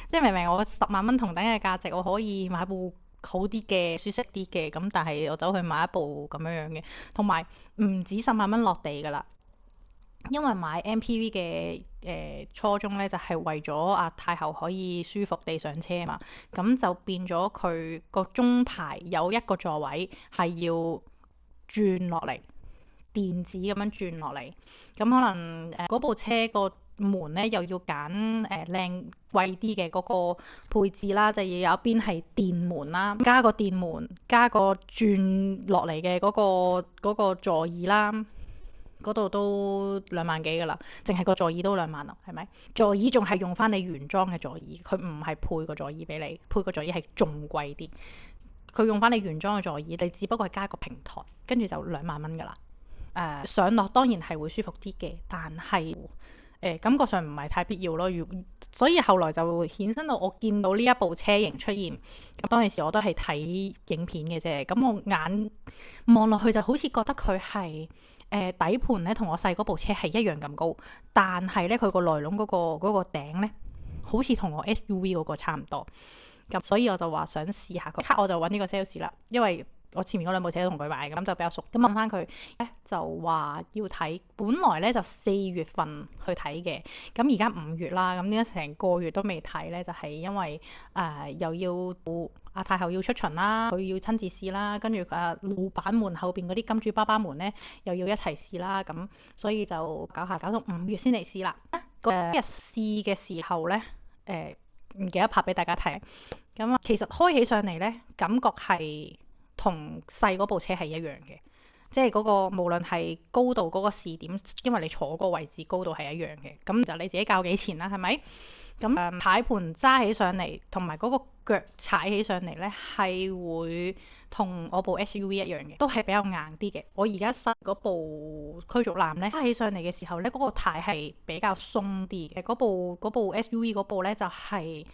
Speaker 1: 即係明明我10萬蚊同等嘅價值，我可以買部好啲嘅、舒適啲嘅，咁但係我走去買一部咁樣嘅，同埋唔止10萬蚊落地㗎啦。因為買 MPV 嘅初衷咧，就係為咗阿太后可以舒服地上車嘛，咁就變咗佢個中排有一個座位係要轉落嚟，電子咁樣轉落嚟，咁可能嗰部車個門咧又要揀靚貴啲嘅嗰個配置啦，就要有一邊係電門啦，加個電門，加個轉落嚟嘅嗰個座椅啦。嗰度都2萬幾㗎啦，淨係個座椅都2萬啦，係咪？座椅仲係用翻你原裝嘅座椅，佢唔係配個座椅俾你，配個座椅係仲貴啲。佢用翻你原裝嘅座椅，你只不過係加個平台，跟住就2萬蚊㗎啦。上落當然係會舒服啲嘅，但係感覺上唔係太必要咯。所以後來就衍生到我見到呢一部車型出現，咁當時我都係睇影片嘅啫。咁我眼望落去就好似覺得佢係底盤咧同我細嗰部車係一樣咁高，但係咧佢個內籠嗰個頂咧，好似同我 SUV 嗰個差唔多。咁所以我就話想試下佢，我就揾呢個 sales 啦，因為我前面嗰2部車都同佢買，咁就比較熟。咁問翻佢咧，就話要睇，本來咧就4月份去睇嘅，咁而家5月啦，咁點解成個月都未睇咧？就係因為又要阿太后要出巡啦，佢要親自試啦，跟住老闆門後邊嗰啲金主爸爸們咧又要一齊試啦，咁所以就搞到5月先嚟試啦。日試嘅時候咧，唔記得拍俾大家睇。咁其實開起上嚟咧，感覺係同細嗰部車係一樣嘅，即係嗰個無論係高度嗰個視點，因為你坐嗰個位置高度係一樣嘅，咁就你自己較幾錢啦，係咪？咁踩盤揸起上嚟，同埋嗰個腳踩起上嚟咧，係會同我部 SUV 一樣嘅，都係比較硬啲嘅。我而家新嗰部驅逐艦咧，揸起上嚟嘅時候咧，嗰個軚係比較鬆啲嘅。嗰部 SUV 嗰部咧就係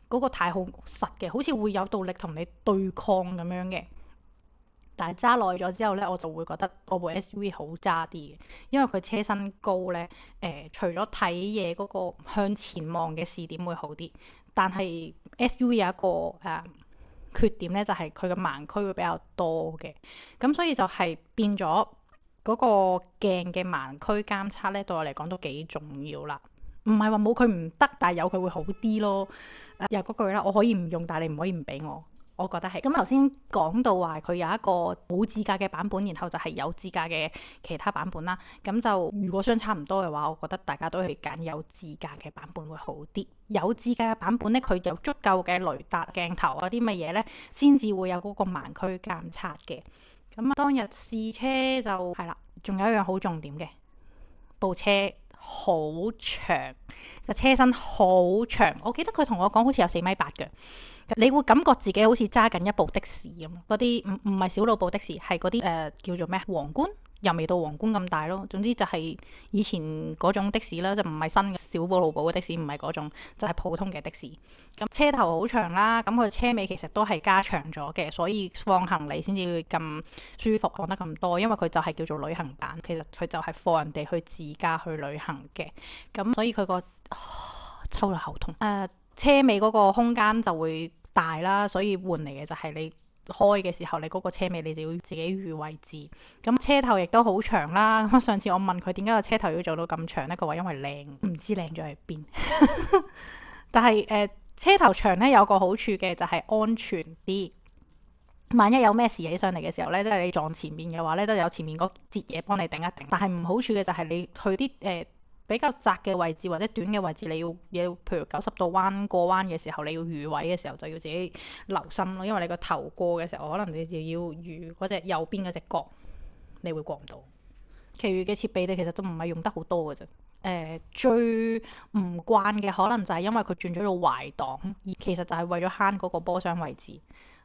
Speaker 1: 嗰個軚好實嘅，好似會有動力同你對抗咁樣嘅。但係揸耐咗之後咧，我就會覺得我部 SUV 好揸啲嘅，因為佢車身高咧，除咗睇嘢嗰個向前望嘅視點會好啲，但係 SUV 有一個缺點咧，就係佢嘅盲區會比較多嘅，咁所以就係變咗嗰個鏡嘅盲區監測咧，對我嚟講都幾重要啦。唔係話冇佢唔得，但係有佢會好啲咯。又嗰句啦，我可以唔用，但係你唔可以唔俾我。我覺得係咁。頭先講到話佢有一個冇自駕嘅版本，然後就係有自駕嘅其他版本啦。咁就如果相差唔多嘅話，我覺得大家都係揀有自駕嘅版本會好啲。有自駕嘅版本咧，佢有足夠嘅雷達鏡頭嗰啲乜嘢咧，先至會有嗰個盲區監測嘅。咁當日試車就係啦，仲有一樣好重點嘅，部車好長，個車身好長。我記得佢同我講好似有4.8米嘅。你會感覺自己好似揸緊一部的士咁，嗰啲唔係小路部的士，係嗰啲叫做咩皇冠又未到皇冠咁大咯。總之就係以前嗰種的士啦，就唔係新嘅小路寶嘅的士，唔係嗰種，就係普通嘅的士。咁車頭好長啦，咁佢車尾其實都係加長咗嘅，所以放行李先至會咁舒服，放得咁多。因為佢就係叫做旅行版，其實佢就係放人哋去自駕去旅行嘅。咁所以佢個抽到喉痛。車尾嗰個空間就會大啦，所以換嚟嘅就係你開嘅時候，你嗰個車尾你就要自己預位置。咁車頭亦都好長啦。咁上次我問佢點解個車頭要做到咁長呢？佢話因為靚，唔知靚咗喺邊。但係車頭長呢，有個好處嘅就係安全啲。萬一有咩事起上嚟嘅時候呢，即係你撞前面嘅話呢，都有前面嗰節嘢幫你頂一頂。但係唔好處嘅就係你去啲比較窄嘅位置或者短嘅位置，你要譬如90度彎過彎嘅時候，你要預位嘅時候就要自己留心咯，因為你個頭過嘅時候，可能你就要預嗰隻右邊嗰隻角，你會過唔到。其餘嘅設備你其實都唔係用得好多嘅啫。最唔慣嘅可能就係因為佢轉咗做懷檔，而其實就係為咗慳嗰個波箱位置。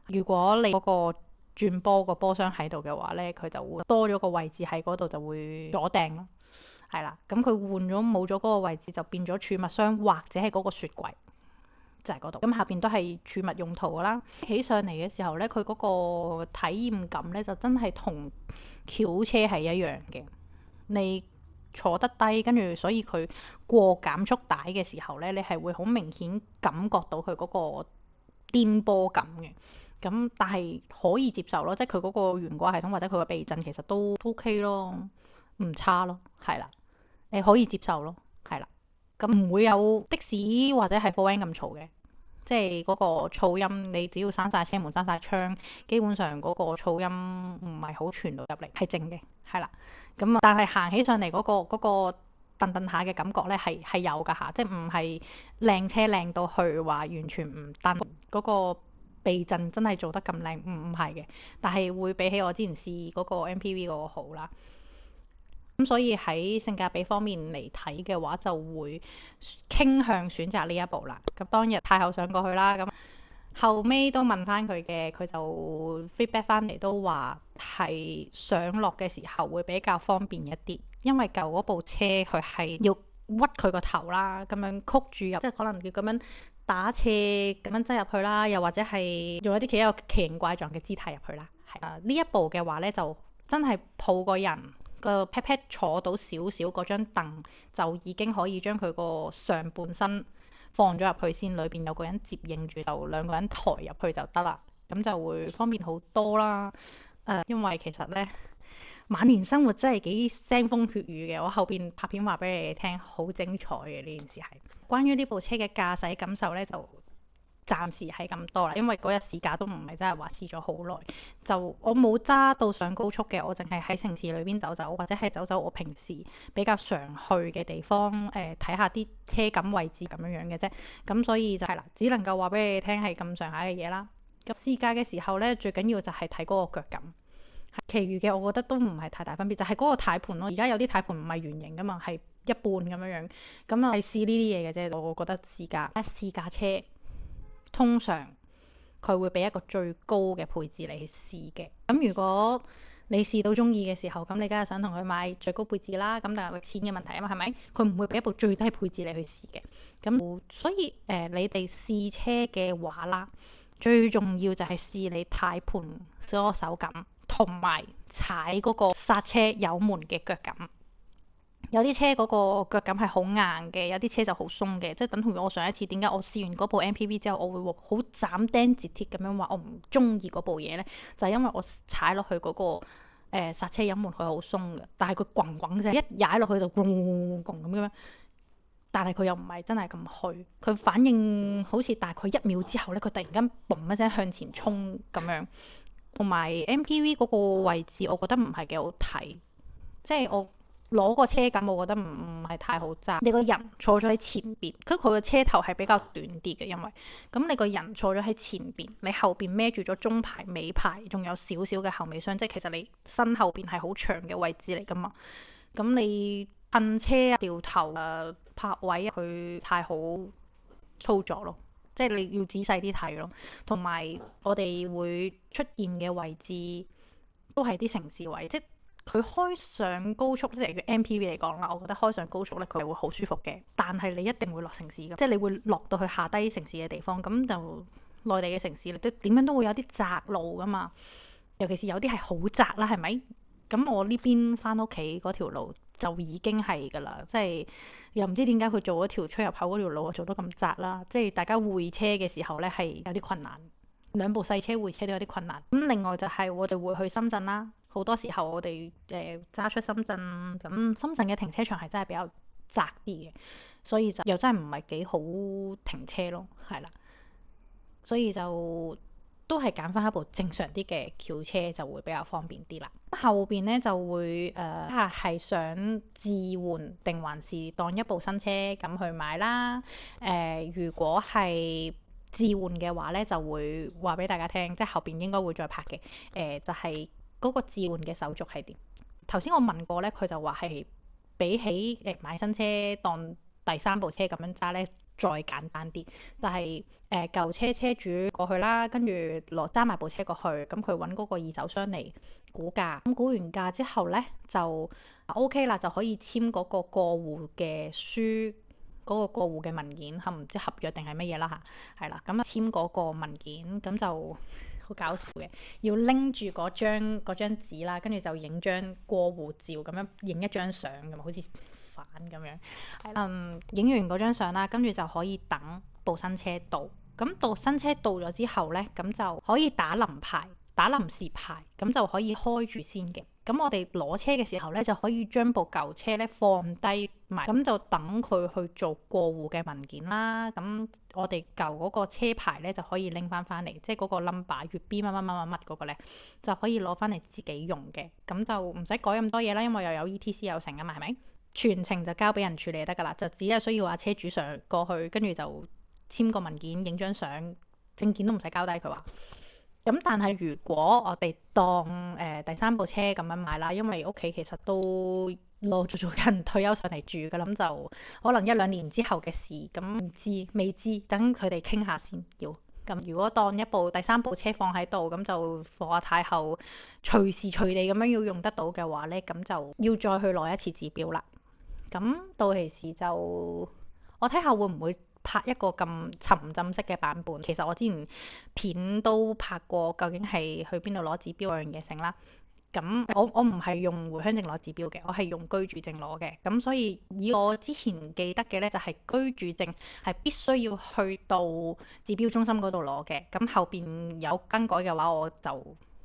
Speaker 1: 如果你嗰個轉波個波箱喺度嘅話呢，佢就會多咗個位置喺嗰度，就會阻掟咯。係啦，咁佢換咗冇咗嗰個位置，就變咗儲物箱或者係嗰個雪櫃，就係嗰度。咁下邊都係儲物用途㗎啦。起上嚟嘅時候呢，佢嗰個體驗感呢，就真係同轎車係一樣嘅。你坐得低，跟住所以佢過減速帶嘅時候呢，你係會好明顯感覺到佢嗰個顛簸感嘅。咁但係可以接受咯，即係佢嗰個懸掛系統或者佢個避震其實都 OK 咯。唔差咯，係啦，可以接受咯，係啦，咁唔會有的士或者係貨 van 咁嘈嘅，即係嗰個噪音，你只要閂晒車門、閂晒窗，基本上嗰個噪音唔係好傳到入嚟，係靜嘅，係啦，咁但係行起上嚟嗰個蹬蹬下嘅感覺咧係有㗎嚇，即係唔係靚車靚到去話完全唔蹬嗰個避震真係做得咁靚，唔係嘅，但係會比起我之前試嗰個 MPV 嗰個好啦。咁所以喺性價比方面嚟睇嘅話，就會傾向選擇呢一部啦。咁當日太后上過去啦，咁後尾都問翻佢嘅，佢就 feedback 翻嚟都話係上落嘅時候會比較方便一啲，因為舊嗰部車佢係要屈佢個頭啦，咁樣曲住入，即係可能要咁樣打斜咁樣擠入去啦，又或者係用一啲奇形怪狀嘅姿態入去啦。係呢一部嘅話呢，就真係抱個人個 pat pat 坐到少少嗰張凳，就已經可以將佢個上半身放咗入去先，裏邊有個人接應住，就兩個人抬入去就得啦，咁就會方便好多啦。因為其實呢，晚年生活真係幾腥風血雨嘅，我後邊拍片話俾你哋聽，好精彩嘅呢件事係。關於呢部車嘅駕駛感受呢，就暫時係咁多啦，因為嗰日試駕都唔係真係話試咗好耐，就我冇揸到上高速嘅，我淨係喺城市裏邊走走，或者係走走我平時比較常去嘅地方，睇下啲車感位置咁樣嘅啫。咁所以就係啦，只能夠話俾你聽係咁上下嘅嘢啦。咁試駕嘅時候呢，最緊要就係睇嗰個腳感，其餘嘅我覺得都唔係太大分別，就係嗰個軚盤咯。而家有啲軚盤唔係圓形噶嘛，係一半咁樣，咁啊係試呢啲嘢嘅啫。我覺得試駕車通常佢會俾一個最高嘅配置你去試嘅。咁如果你試到中意嘅時候，咁你梗係想同佢買最高配置啦。咁但係個錢嘅問題啊嘛，係咪？佢唔會俾一部最低配置你去試嘅。咁所以你哋試車嘅話啦，最重要就係試你軚盤嗰個手感，同埋踩嗰個剎車油門嘅腳感。有啲車嗰個腳感係好硬嘅，有啲車就好鬆嘅，即係等同於我上一次點解我試完嗰部 MPV 之後，我會好斬釘截鐵咁樣話我唔中意嗰部嘢呢？就係因為我踩落去嗰個剎車油門佢好鬆嘅，但係佢咣咣聲一踩落去就咣咣咣咁樣，但係佢又唔係真係咁虛，佢反應好似大概1秒之後呢，佢突然間嘣一聲向前衝咁樣。同埋 MPV 嗰個位置，我覺得唔係幾好睇，即係我攞個車感，我覺得唔係太好揸。你個人坐咗喺前邊，佢個車頭係比較短啲嘅，因為咁你個人坐咗喺前邊，你後邊孭住咗中排、尾排，仲有少少嘅後尾箱，即係其實你身後邊係好長嘅位置嚟噶嘛。咁你噴車啊、掉頭啊、泊位啊，佢太好操作咯。即係你要仔細啲睇咯，同埋我哋會出現嘅位置都係啲城市位，即係佢開上高速，即係叫 MPV 嚟講啦，我覺得開上高速咧，佢係會好舒服嘅。但係你一定會落城市㗎，即係你會落到去下低城市嘅地方，咁就內地嘅城市，你都點樣都會有啲窄路㗎嘛。尤其是有啲係好窄啦，係咪？咁我呢邊返屋企嗰條路就已經係㗎啦，即係又唔知點解佢做嗰條出入口嗰條路做到咁窄啦，即係大家會車嘅時候咧係有啲困難，兩部細車會車都有啲困難。咁另外就係我哋會去深圳啦，好多時候我哋揸出深圳，咁深圳嘅停車場係真係比較窄啲嘅，所以就又真係唔係幾好停車咯，係啦，所以就都係揀翻一部正常啲嘅轎車就會比較方便啲啦。後邊咧就會係想置換定還是當一部新車咁去買啦。如果係置換嘅話咧，就會話俾大家聽，即係後邊應該會再拍嘅。就係嗰個置換嘅手續係點？頭先我問過咧，佢就話係比起買新車當第三部車咁樣揸咧，再簡單啲，就係舊車車主過去啦，跟住揸埋部車過去，咁佢揾嗰個二手商嚟估價，咁估完價之後咧就 OK 啦，就可以簽嗰個過戶嘅書，嗰個過戶嘅文件，唔知合約定係乜嘢啦嚇，係啦，咁簽嗰個文件，咁就好搞笑嘅，要拎住嗰張紙啦，跟住就影張過戶照咁樣，影一張相咁，好似反咁樣。影完嗰張相啦，跟住就可以等部新車到。咁到新車到咗之後呢，咁就可以打臨牌、打臨時牌，咁就可以開住先嘅。咁我哋攞車嘅時候呢，就可以將部舊車呢放低埋，咁就等佢去做過戶嘅文件啦。咁我哋舊嗰個車牌呢，就可以拎翻嚟，即係嗰個 number 粵 B 乜乜乜乜乜嗰個呢，就可以攞翻嚟自己用嘅。咁就唔使改咁多嘢啦，因為又有 ETC 有成啊嘛，係咪？全程就交俾人處理就得㗎啦，就只係需要話車主上過去，跟住就簽個文件、影張相，證件都唔使交低佢話。咁但係如果我哋當第三部車咁樣買啦，因為屋企其實都陸續有人退休上嚟住㗎啦，咁就可能1-2年之後嘅事，咁未知，等佢哋傾下先要。咁如果當一部第三部車放喺度，咁就放阿太後隨時隨地咁樣要用得到嘅話呢，咁就要再去攞一次指標啦。咁到其時就我睇下會唔會拍一個咁沉浸式嘅版本。其實我之前片都拍過，究竟係去邊度攞指標嗰樣嘢成啦。咁我唔係用回鄉證攞指標嘅，我係用居住證攞嘅。咁所以以我之前記得嘅呢，就係居住證係必須要去到指標中心嗰度攞嘅。咁後邊有更改嘅話，我就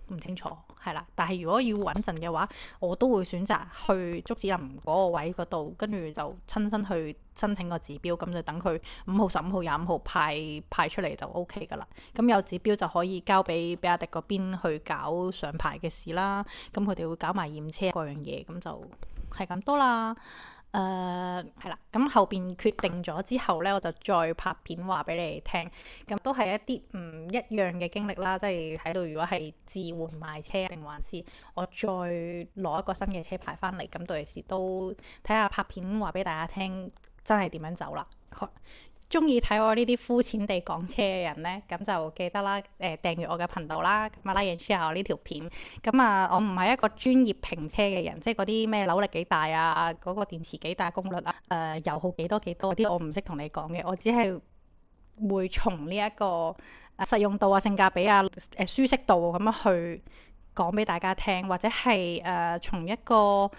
Speaker 1: 唔清楚，係啦。但係如果要穩陣嘅話，我都會選擇去竹子林嗰個位嗰度，跟住就親身去申請個指標，咁就等佢5號、15號、25號派出嚟就 OK 㗎啦。咁有指標就可以交俾比亞迪嗰邊去搞上牌嘅事啦。咁佢哋會搞埋驗車嗰樣嘢，咁就係咁多啦。係啦，咁後邊決定咗之後呢，我就再拍片話俾你哋聽。咁都係一啲唔一樣嘅經歷啦，即係喺度如果係置換賣車定還是我再攞一個新嘅車牌翻嚟，咁到時都睇下拍片話俾大家聽，真係點樣走啦。中意睇我呢啲膚淺地講車嘅人呢，咁就記得啦，訂閱我嘅頻道啦，咁啊 like and share 我呢條片。咁啊，我唔係一個專業評車嘅人，即係嗰啲咩扭力幾大啊，嗰個電池幾大功率啊，油耗幾多嗰啲，我唔識同你講嘅。我只係會從呢一個實用度啊、性價比啊、舒適度咁樣去講俾大家聽，或者係從一個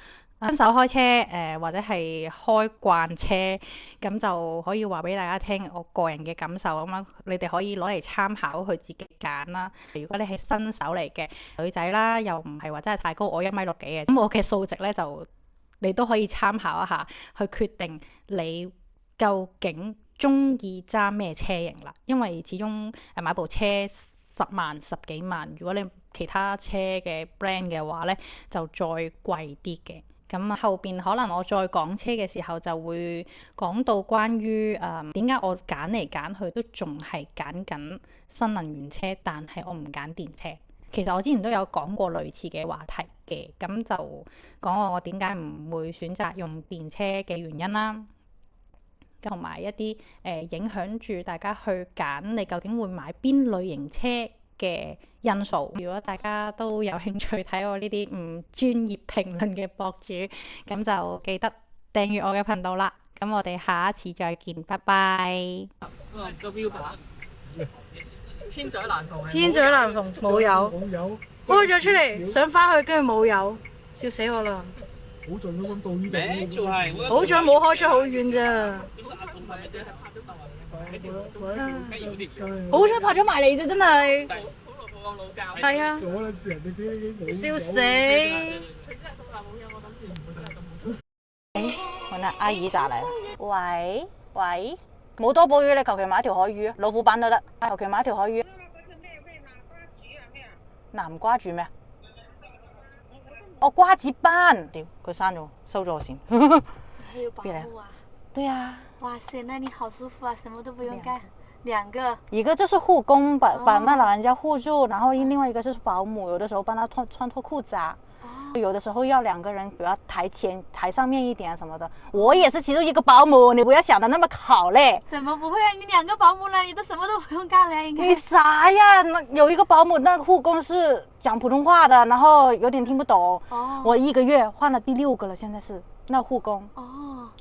Speaker 1: 新手開車或者係開慣車，咁就可以話俾大家聽我個人嘅感受咁樣，你哋可以攞嚟參考去自己揀啦。如果你係新手嚟嘅女仔啦，又唔係話真係太高，我1米6幾嘅，咁我嘅數值呢，就你都可以參考一下，去決定你究竟中意揸咩車型啦。因為始終買部車10萬、10幾萬，如果你其他車嘅 brand 嘅話呢，就再貴啲嘅。咁後邊可能我再講車嘅時候就會講到關於點解我揀嚟揀去都仲係揀緊新能源車，但係我唔揀電車。其實我之前都有講過類似嘅話題嘅，咁就講我點解唔會選擇用電車嘅原因啦，同埋一啲影響住大家去揀你究竟會買邊類型車嘅因素。如果大家都有興趣睇我呢啲唔專業評論嘅博主，咁就記得訂閱我嘅頻道啦。咁我哋下一次再見，拜拜。
Speaker 4: 個標靶，千載難逢，
Speaker 5: 千載難逢冇有，開咗出嚟想翻去，跟住冇有，笑死我啦！
Speaker 6: 好在都揾到呢度，
Speaker 5: 好彩冇開出好遠咋，好彩拍咗埋嚟啫，真係。係啊，笑死！
Speaker 1: 我那阿姨打嚟，喂喂，冇多寶魚，你求其買條海魚，老虎斑都得，求其買條海魚。南瓜煮咩啊？哦，瓜子斑，屌佢刪咗，收咗我線。
Speaker 2: 还有保姆啊？
Speaker 1: 對啊，
Speaker 2: 哇塞，那你好舒服啊，什麼都不用幹。兩個，
Speaker 1: 一個就是護工，把那老人家護住，然後另外一個就是保姆，有的時候幫他穿脫褲子啊。有的時候要兩個人，比較抬上面一點什麼的。我也是其中一個保姆，你不要想得那麼好嘞。
Speaker 2: 怎麼不會啊？你兩個保姆了，你都什麼都不用幹了，應該。
Speaker 1: 你啥呀？那有一個保姆，那個護工是講普通話的，然後有點聽不懂。我一個月換了第6個了，現在是那護工。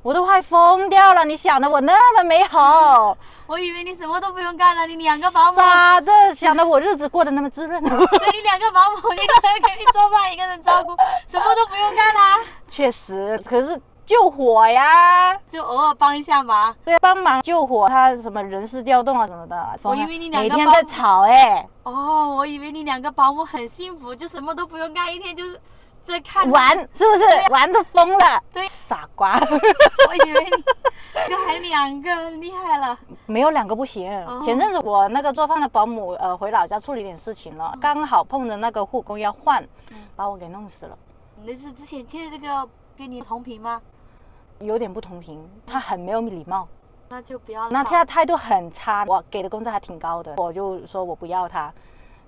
Speaker 1: 我都快瘋掉了，你想得我那麼美好。
Speaker 2: 我以為你什麼都不用幹了，你兩個保姆。
Speaker 1: 傻的，想得我日子過得那麼滋潤。
Speaker 2: 對，你兩個保姆，一個人給你做飯，一個人照顧，什麼都不用幹啦。
Speaker 1: 確實，可是救火呀，
Speaker 2: 就偶爾幫一下忙。
Speaker 1: 對，幫忙救火，他什麼人事調動啊什麼的。
Speaker 2: 我以為你兩個
Speaker 1: 每天在吵哎。
Speaker 2: 哦，我以為你兩個保姆很幸福，就什麼都不用幹，一天就是在看
Speaker 1: 玩，是不是？玩都瘋了。
Speaker 2: 對，
Speaker 1: 傻瓜。
Speaker 2: 我以為你還兩個，厲害了。
Speaker 1: 沒有2個不行。前陣子我那個做飯的保姆回老家處理點事情了，剛好碰着那個護工要換，把我給弄死了。
Speaker 2: 那是之前簽的這個跟你同頻嗎？
Speaker 1: 有點不同頻，他很沒有禮貌。
Speaker 2: 那就不要了。
Speaker 1: 那他態度很差，我給的工資還挺高的，我就說我不要他。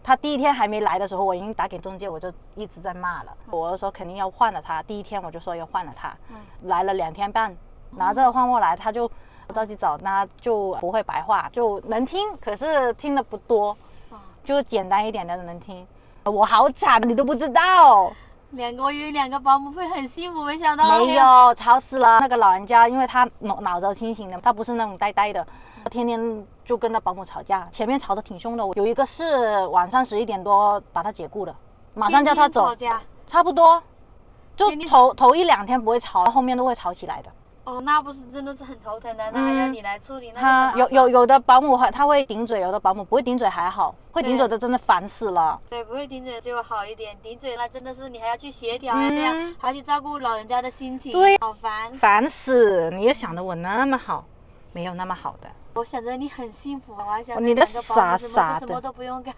Speaker 1: 他第一天還沒來的時候，我已經打給中介，我就一直在罵了。我就說肯定要換了他，第一天我就說要換了他。來了2天半，拿這個換過來，他就着急走，那就不會白話，就能聽，可是聽得不多，就簡單一點的能聽。我好慘，你都不知道。
Speaker 2: 我以為兩個保姆會很幸福，沒想到。
Speaker 1: 沒有，吵死了。那個老人家，因為他腦子清醒的，他不是那種呆呆的，天天就跟那保姆吵架，前面吵得挺兇的。有一個是晚上11點多把他解雇的，馬上叫他走。
Speaker 2: 吵架？
Speaker 1: 差不多，就頭一2天不會吵，後面都會吵起來的。
Speaker 2: 哦，那不是真的是很頭疼的，那還要你來處理。
Speaker 1: 他有的保姆他會頂嘴，有的保姆不會頂嘴還好，會頂嘴的真的煩死了。
Speaker 2: 對，不會頂嘴就好一點，頂嘴那真的是你還要去協調呀，這樣還要去照顧老人家的心情，
Speaker 1: 對，
Speaker 2: 好煩。
Speaker 1: 煩死！你也想得我那麼好，沒有那麼好的。
Speaker 2: 我想着你很幸福，我還想着
Speaker 1: 你的
Speaker 2: 兩個保姆什麼都不用幹。